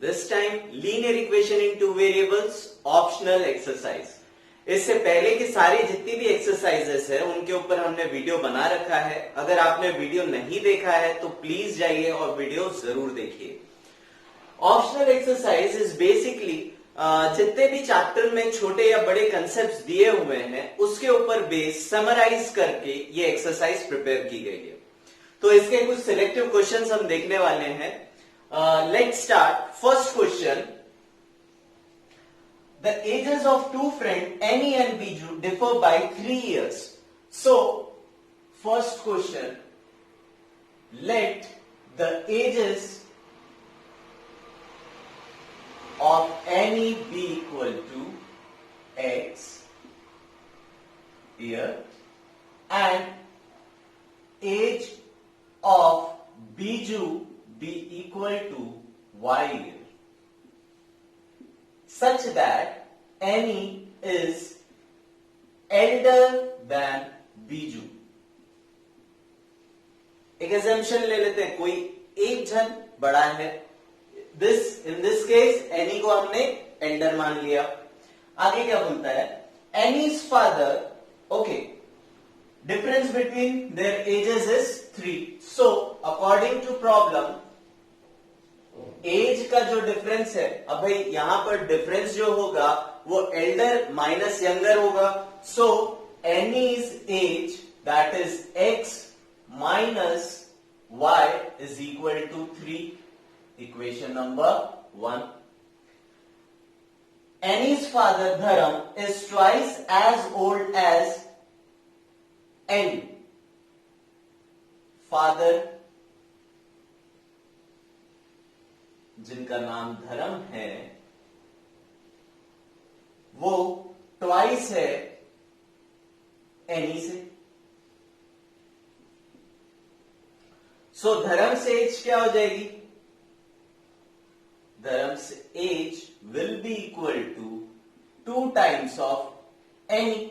This time linear equation in two variables, optional exercise. इससे पहले की सारी जितनी भी एक्सरसाइजेस है उनके ऊपर हमने वीडियो बना रखा है. अगर आपने वीडियो नहीं देखा है तो प्लीज जाइए और वीडियो जरूर देखिए. ऑप्शनल एक्सरसाइज इज बेसिकली जितने भी चैप्टर में छोटे या बड़े कंसेप्ट्स दिए हुए हैं उसके ऊपर बेस समराइज करके ये एक्सरसाइज प्रिपेयर की गई है. तो इसके कुछ सिलेक्टिव क्वेश्चंस हम देखने वाले हैं. Let's start. First question. The ages of two friends Annie and Biju differ by 3 years. So, first question, let the ages of Annie be equal to X year and age of Biju be equal to Y year, such that Annie is elder than Biju. एक assumption ले लेते हैं, कोई एक जन बड़ा है. In this case Annie को हमने elder मान लिया. आगे क्या बोलता है? Annie's father, okay, difference between their ages is 3. So according to problem, age का जो डिफरेंस है, अब भाई यहां पर डिफरेंस जो होगा वो एल्डर माइनस यंगर होगा. So Annie's age that is X minus Y is equal to 3. Equation number 1. Annie's father Dharam is twice as old as Annie. Father जिनका नाम धर्म है वो ट्वाइस है एनी से. सो धर्म से एज क्या हो जाएगी? धर्म से age will be equal to 2 times of Annie.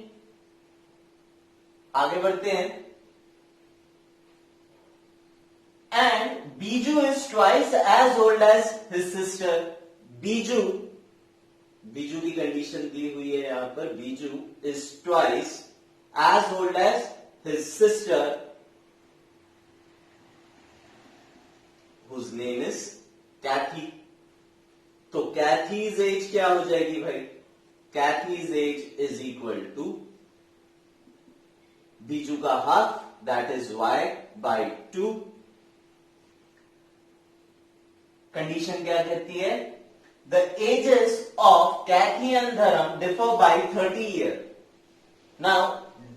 आगे बढ़ते हैं. And Biju is twice as old as his sister. Biju की कंडीशन दी हुई है यहां पर. Biju is twice as old as his sister, whose name is Kathy. तो Kathy's age क्या हो जाएगी भाई? Kathy's age is equal to Biju का half, that is y by 2. Condition क्या कहती है? The ages of Kathy and Dharam differ by 30 year. Now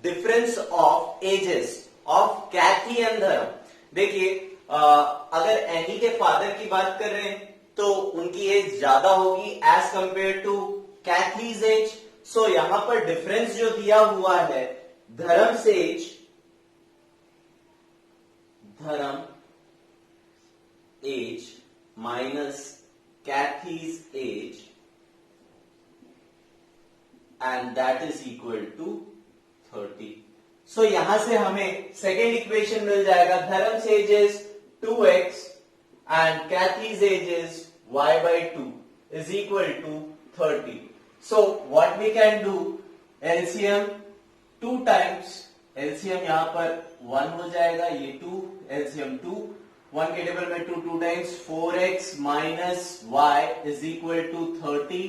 difference of ages of Kathy and Dharam. देखिए अगर एनी के फादर की बात कर रहे हैं तो उनकी एज ज्यादा होगी एज कंपेयर टू कैथीज एज. सो यहां पर डिफरेंस जो दिया हुआ है धर्म से एज, धर्म as minus Kathy's age, and that is equal to 30. So यहां से हमें सेकेंड इक्वेशन मिल जाएगा. धर्म से age is 2x and Kathy's age is y by 2 is equal to 30. So what we can do, LCM 2 times, LCM यहां पर 1 हो जाएगा, ये 2, LCM 2, 1 के टेबल में 2 times 4x minus y is equal to 30.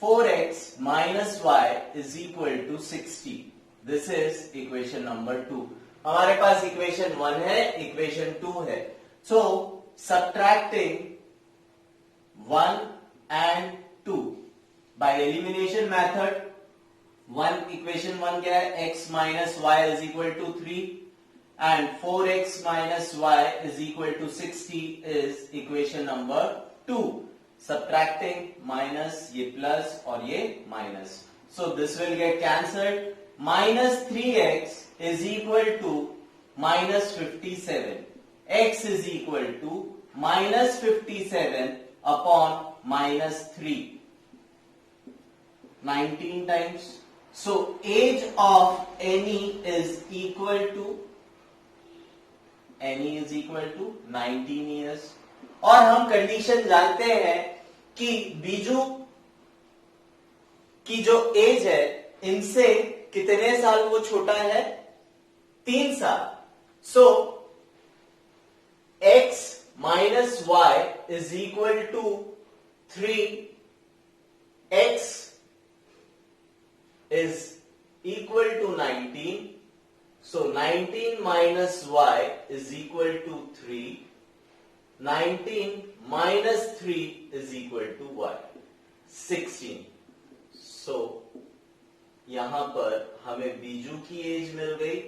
4x minus y is equal to 60. This is equation number 2. हमारे पास equation 1 है, इक्वेशन 2 है. So subtracting 1 and 2 by elimination method. Equation 1 क्या है? x minus y is equal to 3 and 4x minus y is equal to 60 is equation number 2. Subtracting minus ये plus और ये minus. So this will get cancelled. Minus 3x is equal to minus 57. X is equal to minus 57 upon minus 3. 19 times. So age of Annie is equal to Annie is equal to 19 years. और हम condition जानते हैं कि बीजू की जो as है इनसे कितने साल वो छोटा है, 3 साल। So x minus y is equal to 3x is equal to 19. So 19 minus y is equal to 3. 19 minus 3 is equal to y, 16. So यहां पर हमें बीजू की एज मिल गई.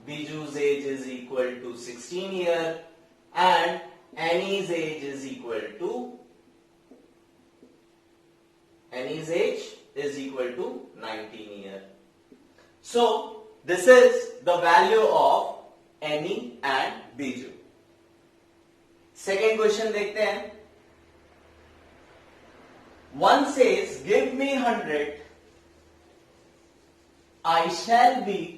बीजू's age is equal to 16 year and Annie's age is equal to Annie's age is equal to 19 year. So this is the value of Annie and Biju. Second question देखते हैं. One says, give me 100, I shall be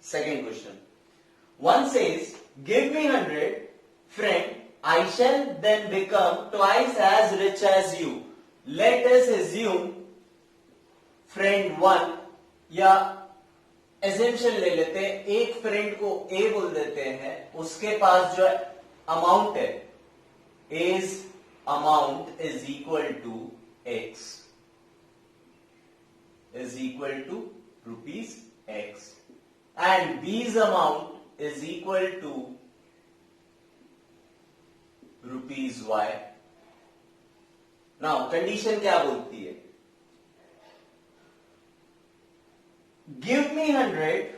Second question. One says, give me 100, friend, I shall then become twice as rich as you. Let us assume friend 1 या assumption ले लेते हैं, एक friend को A बोल देते हैं, उसके पास जो amount है, A's amount is equal to X, is equal to rupees X, and B's amount is equal to rupees Y. Now condition क्या बोलती है? Give me 100,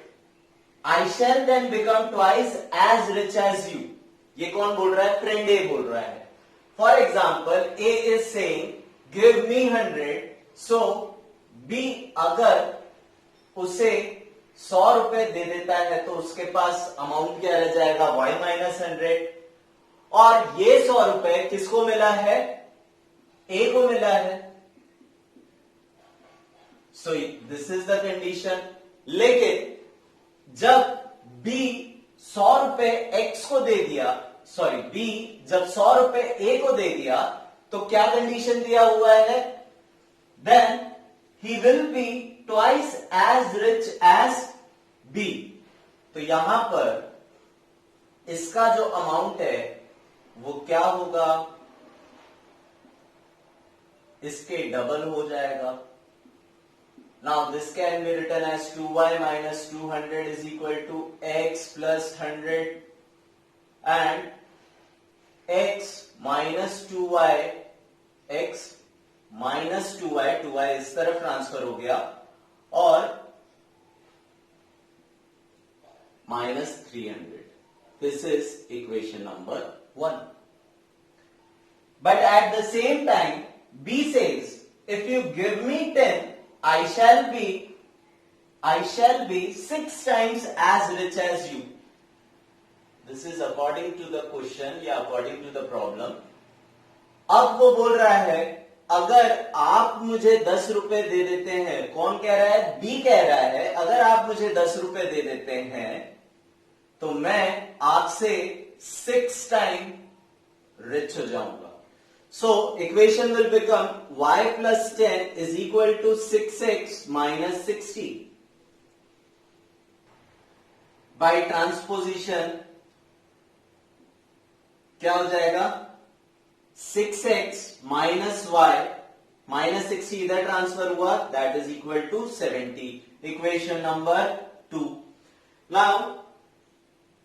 I shall then become twice as rich as you. ये कौन बोल रहा है? Friend A बोल रहा है. For example, A is saying give me 100, so B अगर उसे 100 रुपए दे देता है तो उसके पास अमाउंट क्या रह जाएगा? y minus 100. और ये 100 रुपए किसको मिला है? A को मिला है. So this is the condition. लेकिन जब B 100 रुपए X को दे दिया, सॉरी B जब 100 रुपए A को दे दिया तो क्या कंडीशन दिया हुआ है? Then he will be twice as rich as B. तो यहां पर इसका जो अमाउंट है वो क्या होगा? इसके डबल हो जाएगा. Now this can be written as 2y minus 200 is equal to x plus 100 and x minus 2y, x minus 2y, 2y इस तरफ ट्रांसफर हो गया और minus 300. This is equation number 1. But at the same time, B says, if you give me 10, I shall be 6 times as rich as you. This is according to the question या according to the problem. अब वो बोल रहा है अगर आप मुझे 10 रुपए दे देते हैं, कौन कह रहा है? B कह रहा है अगर आप मुझे 10 रुपए दे देते हैं तो मैं आपसे 6 टाइम रिच हो जाऊंगा. So equation will become y plus 10 is equal to 6x minus 60. By transposition क्या हो जाएगा? 6x minus y minus 60 इधर ट्रांसफर हुआ, that is equal to 70. Equation number 2. Now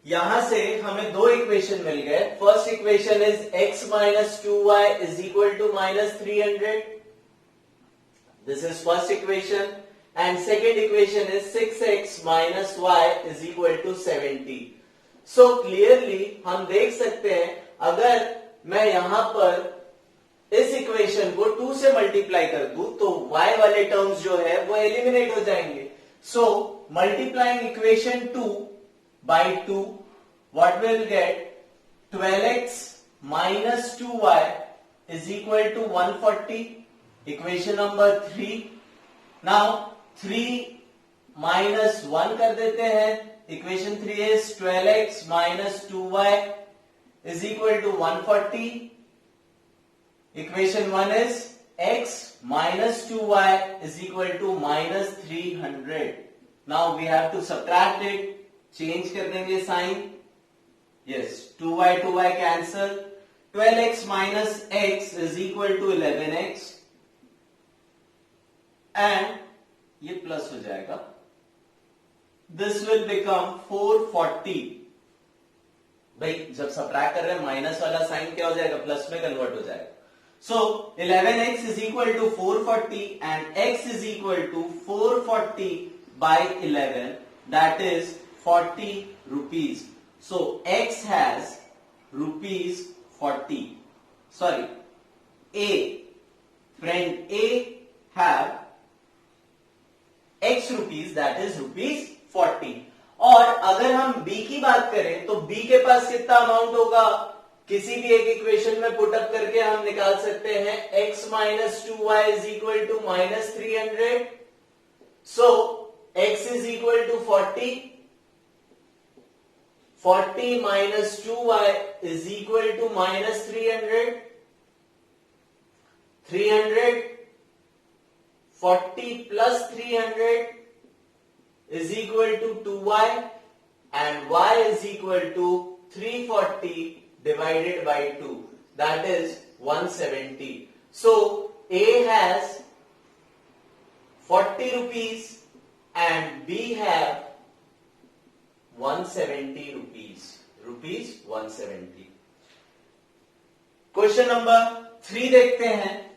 यहां से हमें दो इक्वेशन मिल गए. First equation is x minus 2y is equal to minus 300. This is first equation. And second equation is 6x minus y is equal to 70. So clearly हम देख सकते हैं अगर मैं यहां पर इस इक्वेशन को 2 से मल्टीप्लाई कर दूं तो y वाले टर्म्स जो है वो एलिमिनेट हो जाएंगे. सो multiplying equation 2 by 2, what will get? 12x minus 2y is equal to 140. Equation number 3. Now 3 minus 1 कर देते हैं. Equation 3 is 12x minus 2y is equal to 140. Equation 1 is x minus 2y is equal to minus 300. Now we have to subtract it. Change कर देंगे sign. Yes, 2y cancel. 12x minus x is equal to 11x. And ये plus हो जाएगा. This will become 440. भाई जब subtract कर रहे हैं माइनस वाला साइन क्या हो जाएगा, प्लस में कन्वर्ट हो जाएगा. So 11x is equal to 440 and x is equal to 440 by 11, that is 40 rupees. So x has rupees 40. Sorry, friend A have x rupees, that is rupees 40. और अगर हम b की बात करें तो b के पास कितना अमाउंट होगा, किसी भी एक इक्वेशन में पुट अप करके हम निकाल सकते हैं. x minus 2y is equal to minus 300. So x is equal to 40. 40 minus 2y is equal to minus 300. 40 plus 300 is equal to 2y and y is equal to 340 divided by 2, that is 170. So A has 40 rupees and B have 170 rupees. 170. Question number 3 देखते हैं.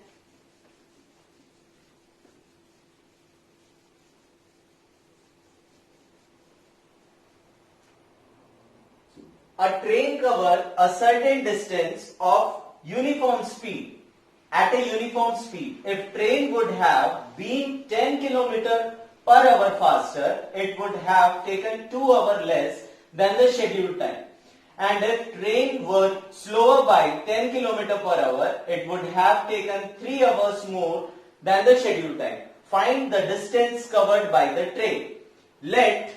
A train covers a certain distance of uniform speed at a uniform speed. If train would have been 10 km per hour faster, it would have taken 2 hours less than the scheduled time. And if train were slower by 10 km per hour, it would have taken 3 hours more than the scheduled time. Find the distance covered by the train. Let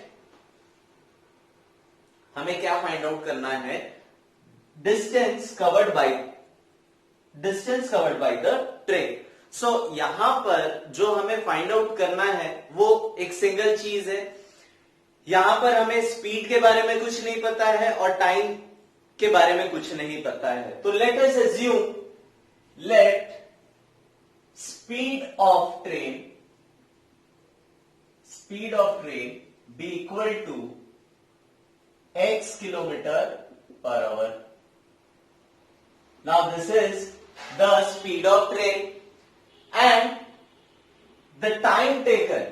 हमें क्या find out करना है, distance covered by the train. So यहां पर जो हमें find out करना है वो एक सिंगल चीज है. यहां पर हमें स्पीड के बारे में कुछ नहीं पता है और टाइम के बारे में कुछ नहीं पता है. तो let us assume, let speed of train be equal to x kilometer per hour. Now this is the speed of train and the time taken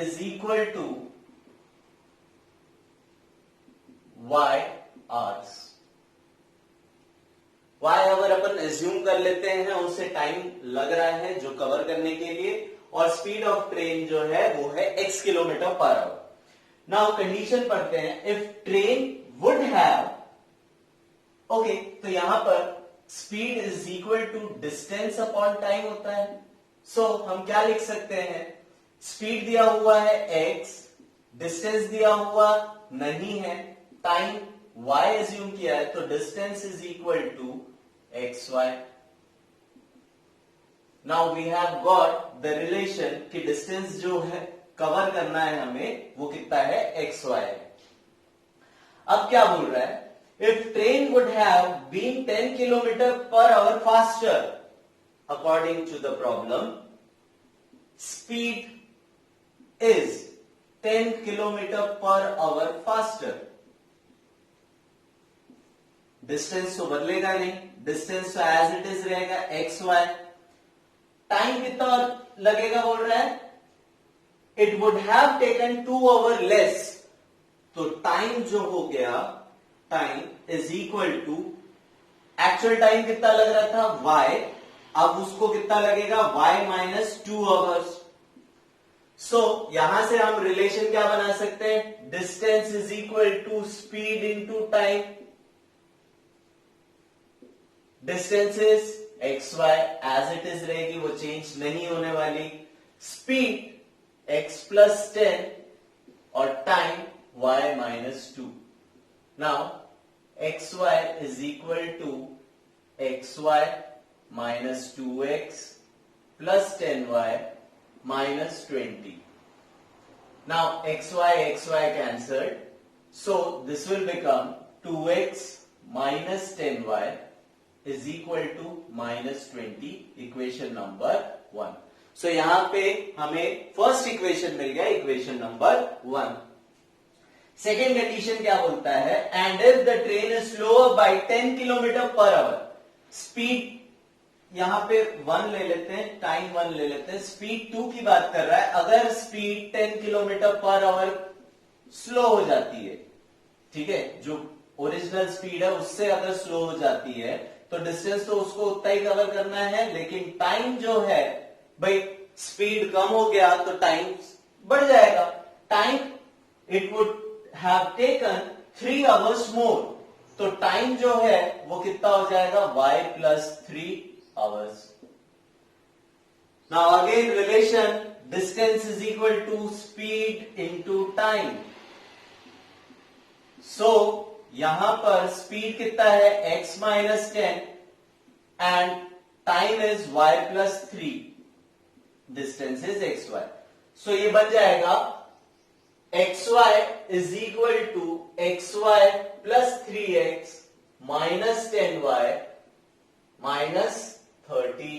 is equal to y hours. y अगर अपन assume कर लेते हैं, उससे time लग रहा है जो cover करने के लिए, और स्पीड ऑफ ट्रेन जो है वो है x kilometre per hour. Now condition पढ़ते हैं. If train would have, okay, तो यहां पर speed is equal to distance upon time होता है. सो हम क्या लिख सकते हैं, स्पीड दिया हुआ है x, डिस्टेंस दिया हुआ नहीं है, टाइम y एज्यूम किया है, तो distance is equal to xy. Now we have got the relation कि डिस्टेंस जो है कवर करना है हमें वो कितना है, xy. अब क्या बोल रहा है, if train would have been 10 kilometre per hour faster, according to the problem speed is 10 kilometre per hour faster. Distance तो बदलेगा नहीं, डिस्टेंस तो एज इट इज रहेगा xy. टाइम कितना लगेगा बोल रहा है, it would have taken 2 hours less. तो टाइम जो हो गया, time is equal to actual time कितना लग रहा था y, अब उसको कितना लगेगा y माइनस 2 आवर्स. सो यहां से हम रिलेशन क्या बना सकते हैं, distance is equal to speed into time. Distance is xy as it is रहेगी, वो चेंज नहीं होने वाली. स्पीड x प्लस 10 और time y minus 2. Now xy is equal to xy minus 2x plus 10y minus 20. Now xy cancelled, so this will become 2x minus 10y is equal to minus 20. Equation number 1. सो यहां पे हमें first equation मिल गया, equation number 1. Second condition क्या बोलता है? And if the train is slower by 10 kilometre per hour, speed यहां पे 1 ले लेते हैं, टाइम 1 ले लेते हैं, स्पीड 2 की बात कर रहा है. अगर speed 10 kilometre per our slow हो जाती है, ठीक है, जो ओरिजिनल स्पीड है उससे अगर स्लो हो जाती है तो डिस्टेंस तो उसको उतना ही कवर करना है, लेकिन टाइम जो है भाई स्पीड कम हो गया तो टाइम बढ़ जाएगा. Time it would have taken 3 hours more, तो टाइम जो है वो कितना हो जाएगा? y plus 3 hours. Now again relation distance is equal to speed into time. So यहां पर स्पीड कितना है? x minus 10 and time is y plus 3, distance is xy. So ये बन जाएगा xy is equal to xy plus 3x minus 10y minus 30.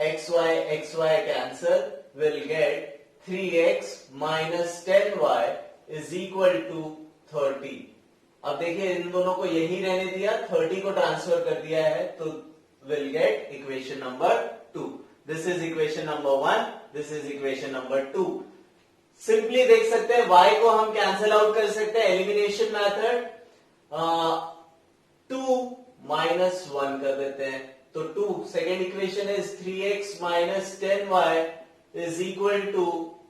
xy cancel, will get 3x minus 10y is equal to 30. अब देखिए इन दोनों को यही रहने दिया, 30 को ट्रांसफर कर दिया है, तो will get equation number 2. This is equation number 1, this is equation number 2. Simply देख सकते हैं y को हम कैंसिल आउट कर सकते हैं, एलिमिनेशन मेथड. 2 माइनस 1 कर देते हैं, तो 2. Second equation is 3x minus 10y is equal to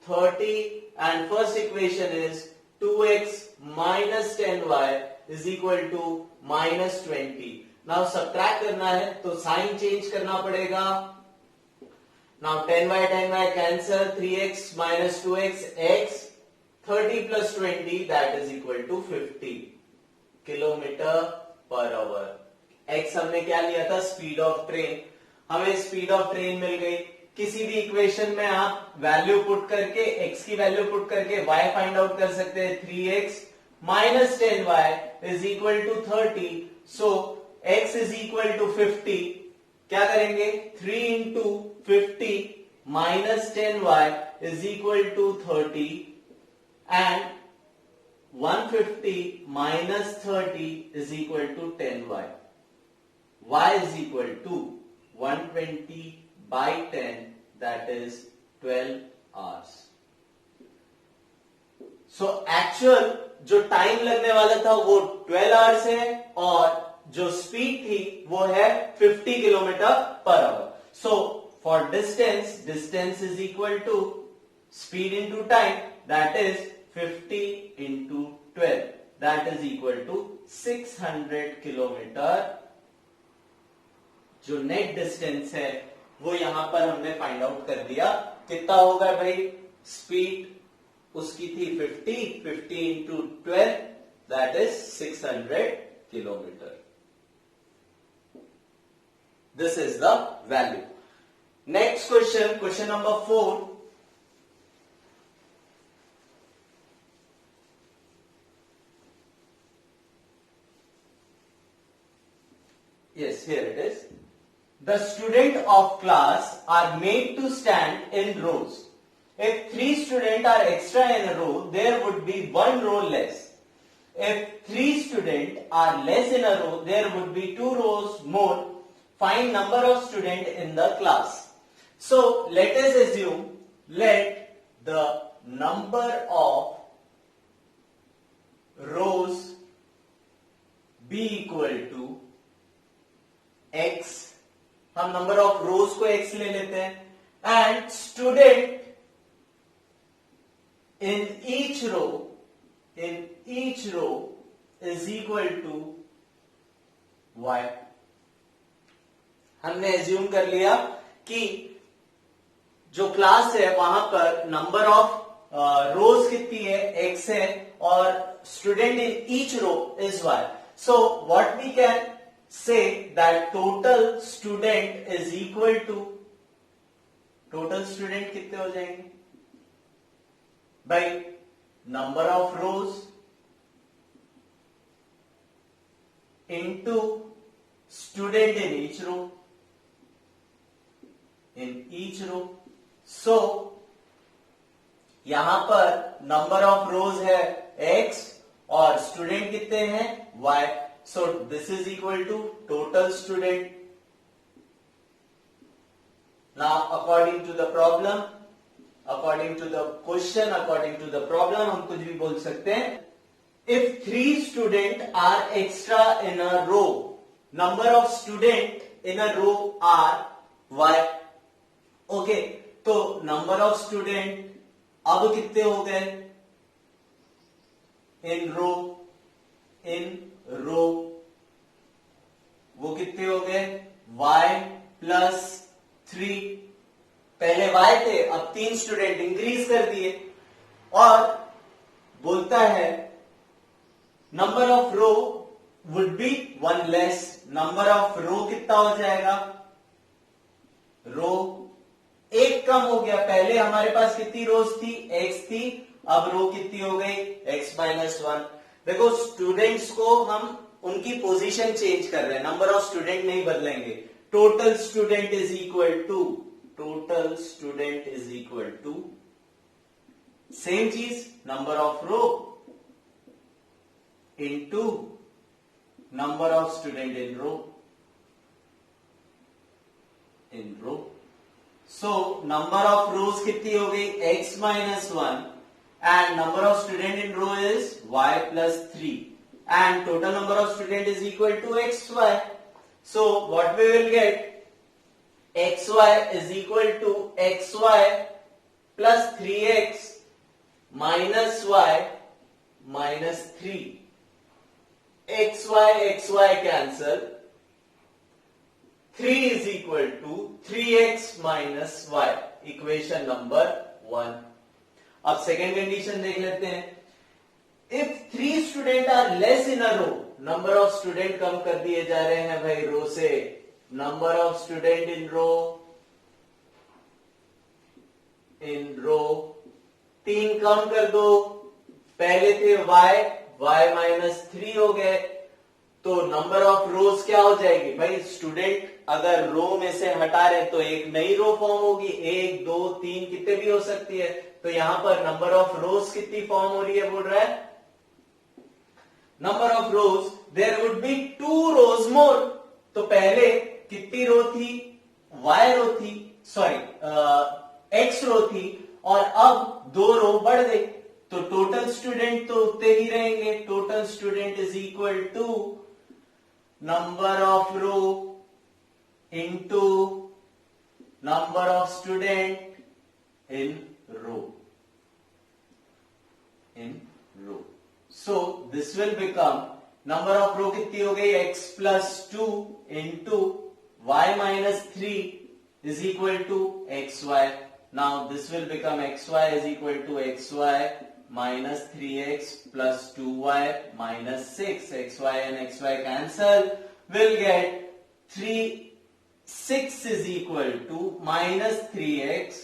30 and first equation is 2x minus 10y is equal to minus 20. Now subtract करना है तो साइन चेंज करना पड़ेगा. Now 10y cancel, 3x minus 2x x, 30 plus 20 that is equal to 50 kilometre per hour. x हमने क्या लिया था? Speed of train. हमें स्पीड ऑफ ट्रेन मिल गई. किसी भी इक्वेशन में आप वैल्यू पुट करके, x की वैल्यू पुट करके y फाइंड आउट कर सकते हैं. 3x minus 10y is equal to 30. So x is equal to 50. क्या करेंगे? 3 into 50 minus 10y is equal to 30 and 150 minus 30 is equal to 10y. y is equal to 120 by 10, that is 12 hours. So actual जो time लगने वाला था वो 12 hours है और जो स्पीड थी वो है 50 kilometre per hour. So for distance is equal to speed into time, that is 50 into 12, that is equal to 600 kilometre. जो नेट डिस्टेंस है वो यहां पर हमने फाइंड आउट कर दिया. कितना होगा भाई? स्पीड उसकी थी 50 into 12, that is 600 kilometre. This is the value. Next question, question number 4. Yes, here it is. The student of class are made to stand in rows. If 3 students are extra in a row, there would be 1 row less. If 3 students are less in a row, there would be 2 rows more. Find number of students in the class. So let us assume, let the number of rows be equal to x. हम number of rows को x ले लेते हैं, and student in each row is equal to y. हमने assume कर लिया कि जो क्लास है वहां पर नंबर ऑफ रोज कितनी है, x है, और student in each row is y. So what we can say that total student is equal to, total student कितने हो जाएंगे भाई, number of rose into student in each row, in each row. So यहां पर number of रोज है x और student कितने हैं y. So this is equal to total student. Now according to the problem, according to the question, according to the problem हम कुछ भी बोल सकते हैं. If 3 students are extra in a row, number of students in a row are y. Okay, तो number of student अब कितने हो गए in row, वो कितने हो गए y plus 3. पहले y थे, अब 3 स्टूडेंट इंक्रीज कर दिए और बोलता है number of row would be 1 less. Number of row कितना हो जाएगा, रो एक कम हो गया. पहले हमारे पास कितनी रोज थी, x थी, अब रो कितनी हो गई x माइनस 1. देखो स्टूडेंट्स को हम उनकी पोजीशन चेंज कर रहे हैं, नंबर ऑफ स्टूडेंट नहीं बदलेंगे. Total student is equal to, total student is equal to same चीज number of row into number of student in row. So number of rows कितनी हो गई x minus 1 and number of student in row is y plus 3 and total number of student is equal to xy. So what we will get, xy is equal to xy plus 3x minus y minus 3. xy cancel, 3 is equal to 3x minus y, equation number 1. अब second condition देख लेते हैं. If 3 student are less in a row, number of student कम कर दिए जा रहे हैं भाई रो से. Number of student in row 3 कम कर दो. पहले थे y माइनस 3 हो गए, तो नंबर ऑफ रोज क्या हो जाएगी भाई, स्टूडेंट अगर रो में से हटा रहे तो एक नई रो फॉर्म होगी, 1 2 3 कितने भी हो सकती है. तो यहां पर नंबर ऑफ रोज कितनी फॉर्म हो रही है, बोल रहा है number of rows there would be 2 rows more. तो पहले कितनी रो थी, y रो थी, सॉरी x रो थी, और अब 2 रो बढ़ गई. तो टोटल स्टूडेंट तो उतने ही रहेंगे. Total student is equal to number of row into number of student in row. So this will become number of row कितनी हो गई, x plus 2 into y minus 3 is equal to xy. Now this will become xy is equal to xy minus 3x plus 2y minus 6. xy and xy cancel, will get 6 is equal to minus 3x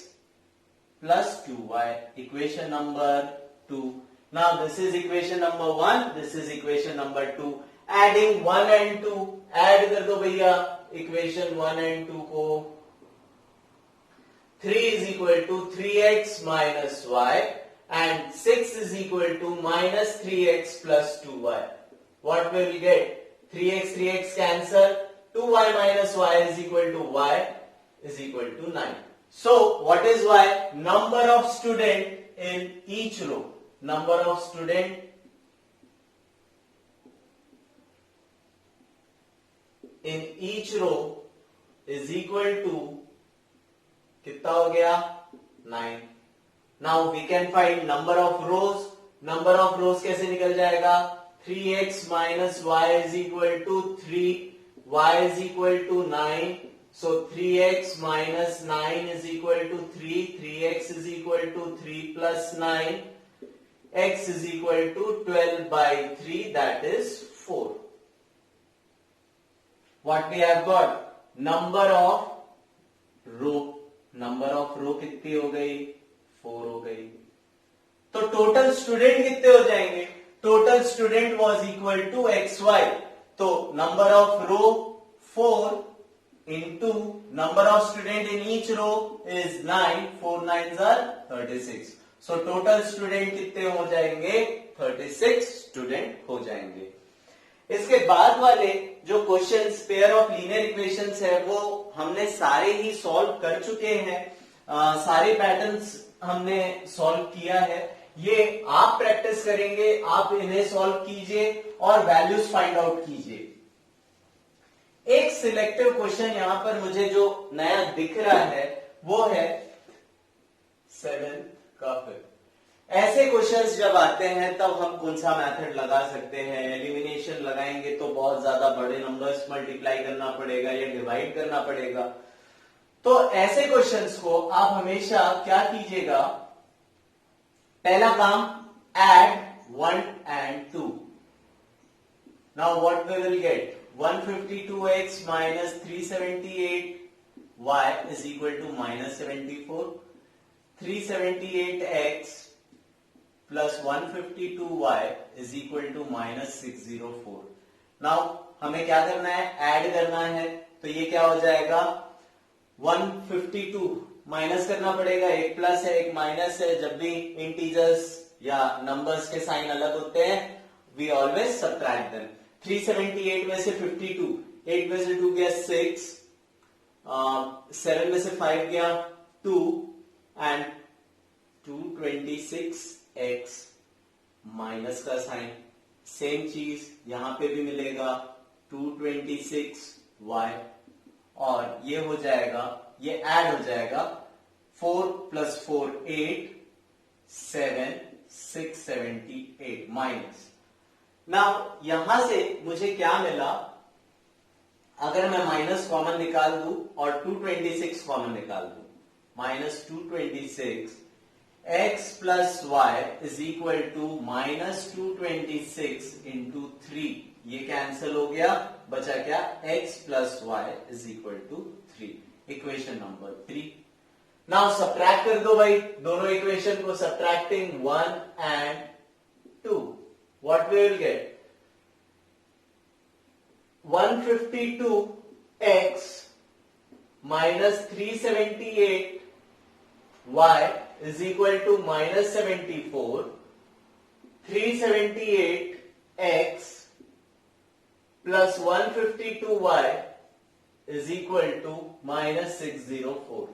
plus 2y, equation number 2. Now this is equation number 1, this is equation number 2. Adding 1 and 2, add कर दो भैया equation 1 and 2 को. 3 is equal to 3x minus y and 6 is equal to minus 3x plus 2y. What will we get? 3x cancel, 2y minus y is equal to y is equal to 9. So what is y? Number of student in each row. Number of student in each row is equal to कितना हो गया 9. Now we can find number of rows. Number of rows कैसे निकल जाएगा, 3x minus y is equal to 3, y is equal to 9, So 3x minus 9 is equal to 3. 3x is equal to 3 plus 9. X is equal to 12 by 3, that is 4. What we have got? Number of row. Number of row कितनी हो गई? 4 हो गई. तो total student कितने हो जाएंगे? Total student was equal to XY. तो number of row 4 into number of student in each row is 9. 4 9s are 36. So total student कितने हो जाएंगे? 36 स्टूडेंट हो जाएंगे. इसके बाद वाले जो questions pair of linear equations है वो हमने सारे ही सॉल्व कर चुके हैं. सारे पैटर्न्स हमने सॉल्व किया है. ये आप प्रैक्टिस करेंगे, आप इन्हें सॉल्व कीजिए और वैल्यूज फाइंड आउट कीजिए. एक सिलेक्टिव क्वेश्चन यहां पर मुझे जो नया दिख रहा है वो है 7 का 5. ऐसे क्वेश्चंस जब आते हैं तब हम कौन सा मेथड लगा सकते हैं? एलिमिनेशन लगाएंगे तो बहुत ज्यादा बड़े नंबर्स मल्टीप्लाई करना पड़ेगा या डिवाइड करना पड़ेगा. तो ऐसे क्वेश्चंस को आप हमेशा क्या कीजिएगा? पहला काम, add 1 and 2. Now what we will get? 152x minus 378y is equal to minus 74. 378x plus 152y is equal to minus 604. Now हमें क्या करना है? ऐड करना है. तो ये क्या हो जाएगा? 152 माइनस करना पड़ेगा. एक प्लस है एक माइनस है. जब भी इंटीजर्स या नंबर्स के साइन अलग होते हैं वी ऑलवेज सब्ट्रैक्ट देम. 378 में से 52, 8 में से 2 गया 6, 7 में से 5 गया 2 एंड 226x माइनस का साइन. सेम चीज यहां पे भी मिलेगा 226y और ये हो जाएगा, ये ऐड हो जाएगा 4 plus 4 8, 7 678 माइनस. नाउ यहां से मुझे क्या मिला? अगर मैं माइनस कॉमन निकाल दूं और 226 कॉमन निकाल दूं, minus 226 x plus y is equal to minus 226 into 3. ये कैंसिल हो गया, बचा क्या? x plus y is equal to 3. Equation number 3. Now subtract कर दो भाई दोनों इक्वेशन को. Subtracting 1 and 2. What we will get? 152x minus 378y is equal to minus 74. 378x plus 152y is equal to minus 604.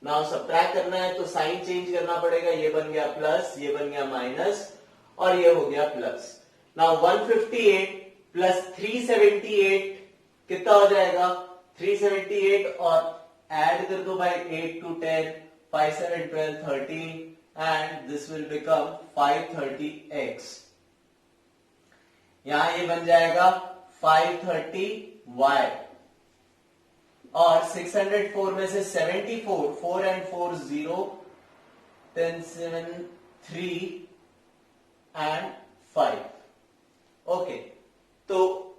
Now subtract करना है तो sign change करना पड़ेगा. ये बन गया प्लस, ये बन गया माइनस और ये हो गया प्लस. नाउ 158 प्लस 378 कितना हो जाएगा? 378 और ऐड कर दो भाई 8 to 10, 5 7 12 13 and this will become 530x. यहां ये बन जाएगा 530y और 604 में से 74, 4 and 4 0, 10 7 3 and 5. ओके, तो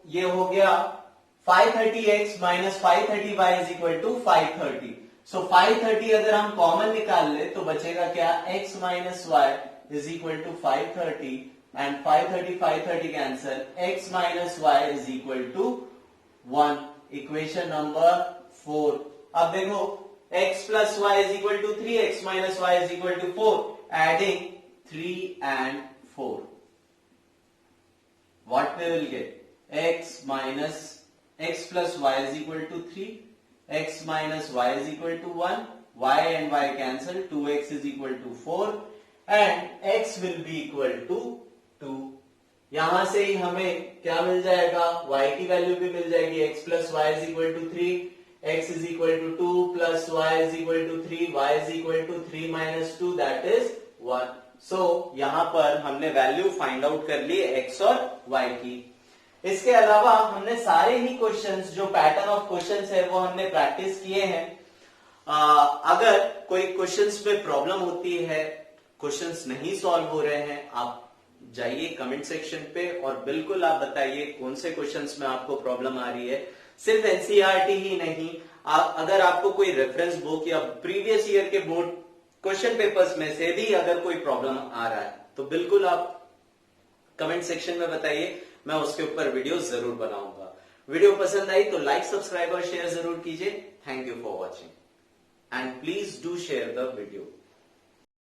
ये हो गया 530x minus 530y is equal to 530. So 530 अगर हम कॉमन निकाल ले तो बचेगा क्या? x minus y is equal to 530 and 530 cancel. x minus y is equal to 1. Equation number 4. अब देखो x plus y is equal to 3, x minus y is equal to 4. Adding 3 and 4. What we will get? X plus y is equal to 3, x minus y is equal to 1, y and y cancel, 2x is equal to 4 and x will be equal to 2. यहां से ही हमें क्या मिल जाएगा? y की value भी मिल जाएगी. x plus y is equal to 3, x is equal to 2 plus y is equal to 3, y is equal to 3 minus 2 that is 1. So यहां पर हमने वैल्यू फाइंड आउट कर ली x और y की. इसके अलावा हमने सारे ही क्वेश्चंस जो पैटर्न ऑफ क्वेश्चंस है वो हमने प्रैक्टिस किए हैं। अगर कोई क्वेश्चंस पे प्रॉब्लम होती है, क्वेश्चंस नहीं सॉल्व हो रहे हैं, आप जाइए कमेंट सेक्शन पे और बिल्कुल आप बताइए कौन से क्वेश्चंस में आपको प्रॉब्लम आ रही है। सिर्फ एनसीईआरटी ही नहीं, अगर आपको कोई रेफरेंस बुक या प्रीवियस ईयर के बोर्ड क्वेश्चन पेपर्स में से भी अगर कोई प्रॉब्लम आ रहा है तो बिल्कुल आप कमेंट सेक्शन में बताइए, मैं उसके ऊपर वीडियो जरूर बनाऊंगा। वीडियो पसंद आई तो लाइक, सब्सक्राइब और शेयर जरूर कीजिए। Thank you for watching and please do share the video.